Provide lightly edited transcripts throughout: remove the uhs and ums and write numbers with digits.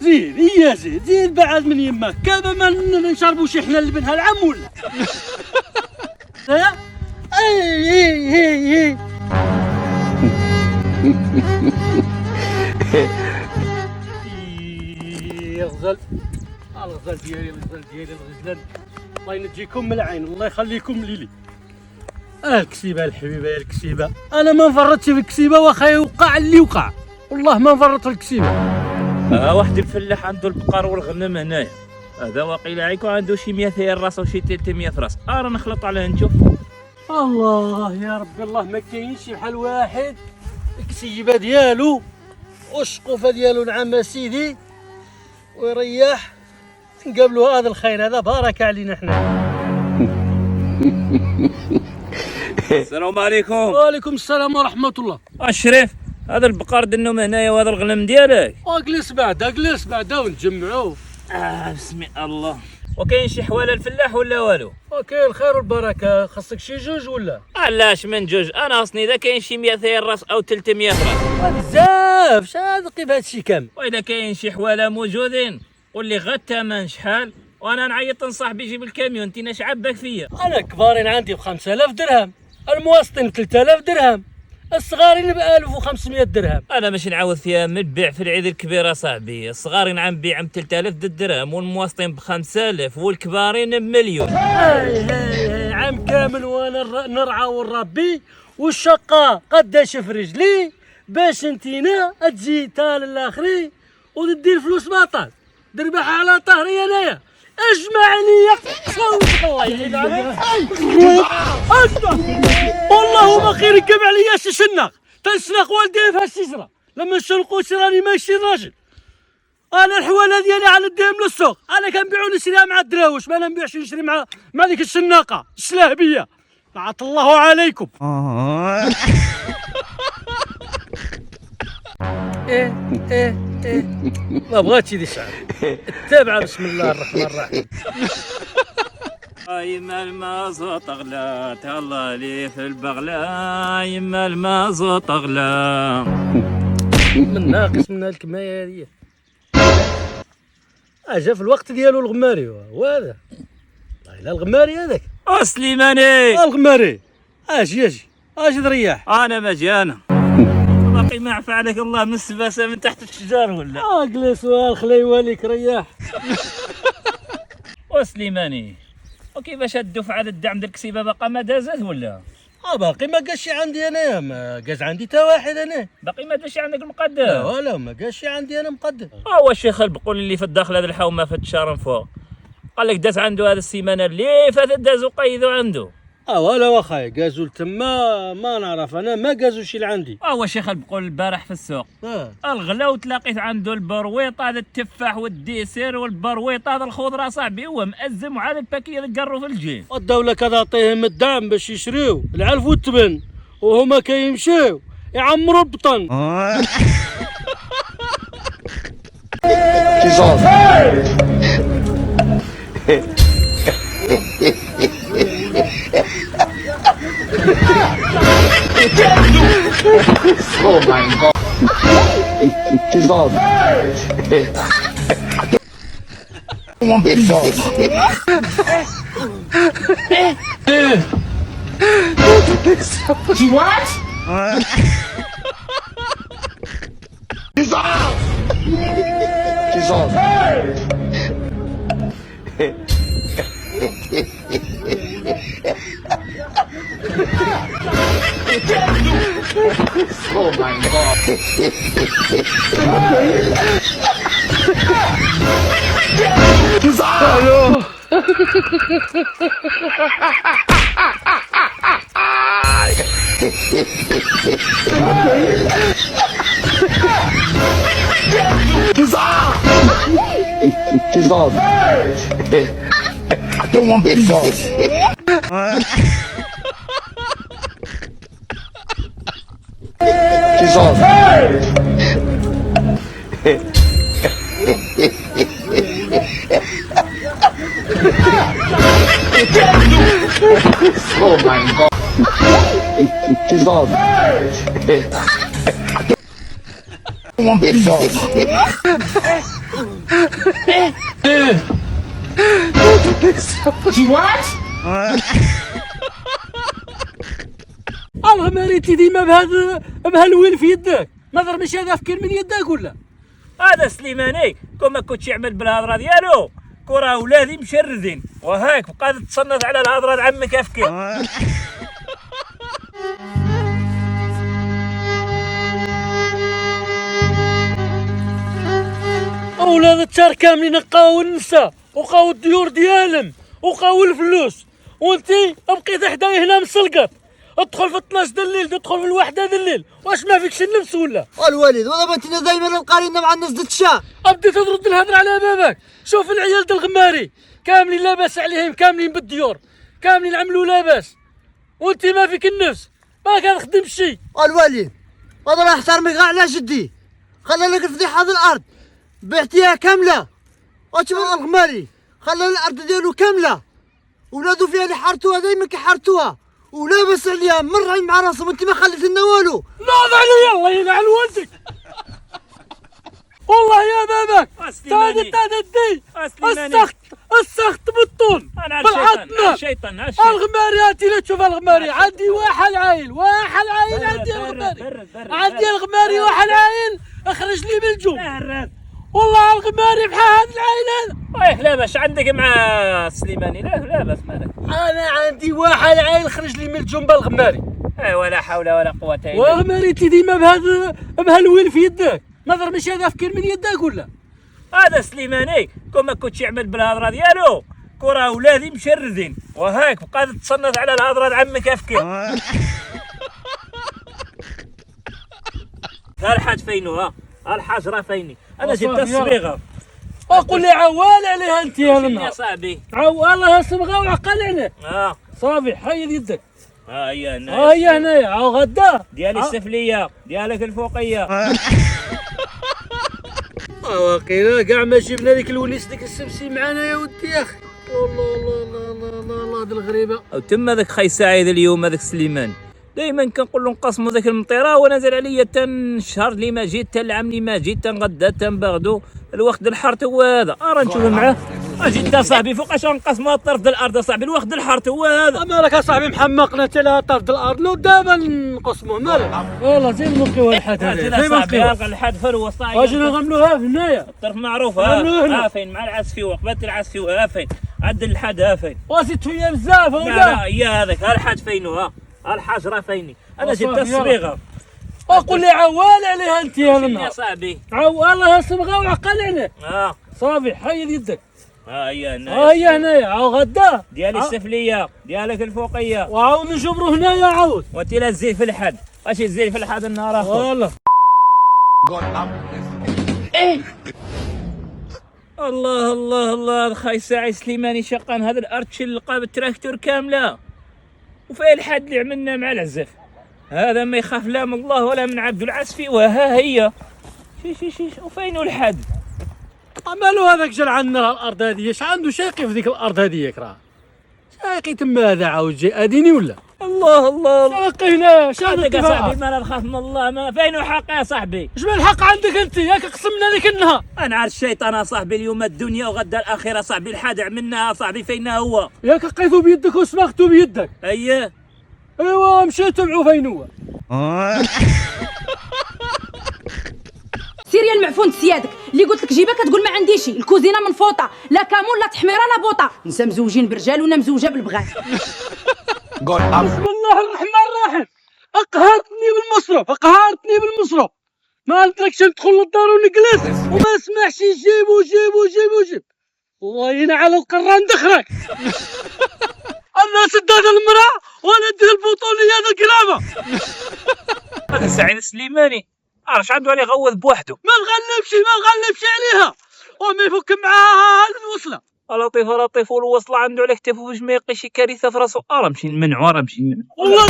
زيد هي زيد بعد من يماك كذا ما نشربوا شي حنا اللبن هالعم ولا ها اي الغزال الغزال ديالي الغزلان الله ينجيكم من العين والله يخليكم ليلي. الكسيبه الحبيبه يا الكسيبه، انا ما نفرطش في الكسيبه واخا يوقع اللي وقع، والله ما نفرط في الكسيبه. واحد الفلاح عنده البقر والغنم هنايا، هذا واقيلا عيكو عنده شي 200 راس وشي 300 راس، انا نخلط عليه نشوف. الله يا ربي الله ما كاينش بحال واحد الكسيبه ديالو والشقوفه ديالو نعم سيدي ويريح نقابلوا هذا الخير هذا بارك علينا حنا. السلام عليكم. وعليكم السلام ورحمه الله. الشريف هذا البقر دنهم هنايا وهذا الغنم ديالك. اجلس بعدا ونجمعوا. بسم الله. وكاين شي حواله الفلاح ولا والو؟ وكاين الخير والبركه، خاصك شي جوج ولا؟ علاش من جوج؟ انا اصني اذا كاين شي 200 راس او 300 راس. بزاف شحال كيف هادشي كامل؟ واذا كاين شي حواله موجودين قول لي غا الثمن شحال وانا نعيط لصاحبي يجيب الكاميون. انت ناش عباك فيا؟ انا كبارين عندي ب 5000 درهم، المواسطين ب 3000 درهم، الصغارين ب 1500 درهم. انا مش نعاود فيها من البيع في العيد الكبير صاحبي. الصغارين عم بيع ب 3000 درهم والمواسطين ب 5000 والكبارين بمليون. هاي عام كامل وانا نرعى ونربي والشقه قداش في رجلي باش انتينا تجي تال الاخري وتدي الفلوس باطل دربح على طهري انايا. اجمع لي صوت الله يعين عليك. والله ما خير يكب عليا الشنق تنسنق والدي في هالشجره لما نشنقوش راني ماشي راجل. انا الحواله ديالي على الديم للسوق، انا كنبيعو نشريها مع الدراوش، ما نبيعش نشري مع ديك الشناقه الشلاهبيه. لعنة الله عليكم. ايه ما بغاتش يدي الشعر. التابعه بسم الله الرحمن الرحيم. يما المازوط غلا تهلا لي في البغلا، يما المازوط غلا. من ناقص من الكمايه هذه جا في الوقت ديالو الغماري وهذا لا الغماري هذاك سليماني الغماري اجي تريح. انا مجانا باقي ما عفى عليك الله من السباسه من تحت الشجار ولا؟ اجلس والخلي يواليك رياح. وسليماني وكيفاش الدفعه الدعم ديال الكسيبه باقا ما دازت ولا؟ باقي ما قاش عندي انا، ما قاش عندي تا واحد انا. باقي ما داش عندك المقدم؟ لا ولا ما قاش عندي انا مقدم. هو الشيخ البقول اللي في الداخل هذا الحومه في الشارع فوق قال لك داز عنده هذا السيمانه اللي فاتت دازو قيدوا عنده. ولا واخا قازو تما ما نعرف انا ما قازوش اللي عندي. هو الشيخ البقول البارح في السوق الغلا وتلاقيت عنده البرويط هذا التفاح والديسير والبرويط هذا الخضره صاحبي هو مأزم وعلى الباكيه قروا في الجيب. الدوله كتعطيهم الدعم باش يشريو العلف والتبن وهما كيمشيو يعمروا البطن. Oh my God. What? Oh my God. Hello. I don't want pizzas. Oh my God. I don't want pizzas. الغماريتي ديما بهالويل في يدك، نظر مش هذا فكر من يدك ولا؟ هذا سليماني كون ما كنتش يعمل بالهضره ديالو كره ولادي مشردين وهاك بقى تصنت على الهضره د عمك افكر. اولاد التار كاملين قاو النساء وقاو الديور ديالهم وقاو الفلوس، وانتي بقيت حدايا هنا مسلقط، ادخل في 12 د الليل تدخل في الواحدة د الليل، واش ما فيكش النفس ولا؟ الوالد والله بنتنا دايما القارينا مع الناس د الشام. بديت ترد الهضره على باباك، شوف العيال د الغماري كاملين لاباس عليهم، كاملين بالديور، كاملين عملوا لاباس، وانت ما فيك النفس، ما كنخدم شي. الوالد والله راه احترمك غير على جدي، خلى لك الفضيحه د الارض بعتيها كامله، وتشوف الغماري خلى الارض ديالو كامله، ولادو فيها اللي حارتوها دايما كيحارتوها ولاباس عليها مرعين مع راسهم، وانت ما خليت لنا والو. ناض علي الله يلعن والدك. والله يا باباك تادي السخط بالطول بالعظمه. الشيطان الغماري هاتي لا تشوف الغماري، عندي واحد عايل عندي الغماري، عندي الغماري واحد عايل اخرج لي من الجو. والله الغماري بحال هذا العايل هذا. لا باش عندك مع سليماني، لا باس مالك. انا عندي واحد عايل خرج لي من الجنب الغماري. ولا حول ولا قوه الا بالله. والغماريتي ديما بهالويل في يدك، نظر مش هذا فكر من يدك ولا؟ هذا سليماني كون ما كنتش يعمل بالهضره ديالو كره ولادي مشردين وهاك بقى تصنت على الهضره د عمك افكر. ها الحاج فينو، ها الحاج راه فيني، انا جبت الصبيغه. اقول لي عوال عليها انت يا النهار يا صاحبي، عوالها صبغه وعقل عليه. صافي حيد يدك. هي هنا، هي هنايا غدا ديالي السفليه ديالك الفوقيه. واقيلا كاع ما جبنا لك الونيس ديك السبسي معانا يا ودي يا اخي. الله الله الله الله الله الله هاد الغريبه. وتم هذاك خي سعيد اليوم هذاك سليمان دائما كنقول له نقسموا ذاك المطيره ونزل عليا تن الشهر اللي ما جيت تن العام اللي ما جيت تن غدا تن باغدو الوقت الحر هو هذا. راه نشوف معاه اجي انت صاحبي فوقاش نقسموا الطرف ديال الارض صاحبي، الوقت الحر هو هذا. مالك يا صاحبي محمقنا حتى لها طرف د الارض لو دابا نقسموه مالك. والله زين نلقيوها الحد هذا زين نلقيوها الحد فروه صاحبي. اجي نغملوها في هنايا الطرف معروف. ها فين مع العسفي وقبات العسفي ها فين عند الحد ها فين. واسيت هي بزاف ولا؟ لا هي هذاك ها الحاج فينو، ها الحاج راه فيني، انا جبت الصبيغه. اقول لي عوال عليها انت يا النهار يا صاحبي. عوالها صبغه وعقل عليه. صافي حيد يدك. هي هنا، هي هنايا غدا ديالي السفليه ديالك الفوقيه، وعاود نجبروا هنايا عاود. وانت لا تزيد في الحد، اش تزيد في الحد النهار اخر. والله الله الله الله خاي ساعي سليماني شقان هذا الارتش اللي لقى بالتراكتور كامله، وفيه الحد اللي عملنا مع العزف هذا ما يخاف لا من الله ولا من عبد العسفي. وها هي شي وفينو الحد. مالو هذاك جا عندنا الارض هذه، اش عنده شاقي في ذيك الارض هذيك راه شاقي تما هذا عاود جاي اديني ولا؟ الله الله شاقي هنا شادك يا صاحبي، ما نخاف من الله، ما فينو حق يا صاحبي. اش من الحق عندك انت؟ ياك قسمنا لك النهار. انا على الشيطان يا صاحبي، اليوم الدنيا وغدا الاخره صاحبي، الحاد عملناها صاحبي فين هو؟ ياك لقيتو بيدك وسبقتو بيدك. اييه ايوا مشيتو تبعوا فين هو. سيريا المعفون سيادك اللي قلت لك جيبها كتقول ما عنديش، الكوزينه من فوطه لا كامون لا تحميره لا بوطه، نسا مزوجين برجال وانا مزوجه بالبغال. بسم الله الرحمن الرحيم. اقهرتني بالمصروف ما قلتلكش ندخل للدار ونجلس وما اسمعش جيب والله ينعل القران دخلك. الناس ادات المراه وانا اديت البطوليه هذا القلابه. هذا سعيد سليماني عرفش عنده عليه غوذ بوحده، ما نغلبش عليها وما يفك معاها الوصله. لطيف والوصله عنده على كتافه باش ما يلقي شي كارثه في راسو. راه مشي نمنعو والله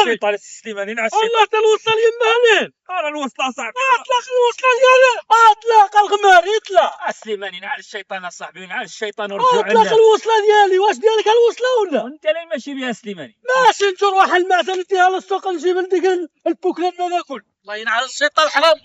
الشيطان سليماني نعس والله الوصله يما هنين. راه الوصله صاحبي اطلق الوصله ديالي، اطلق الغماري اطلق. سليماني نعال الشيطان صاحبي، نعال الشيطان ورجعوا اطلق الوصله ديالي. واش ديالك الوصله ولا؟ وانت اللي ماشي بها سليماني. ماشي نروح المعزه نديها للسوق نجيب لديك البوكله ناكل. الله ينعل الشيطان الحرام.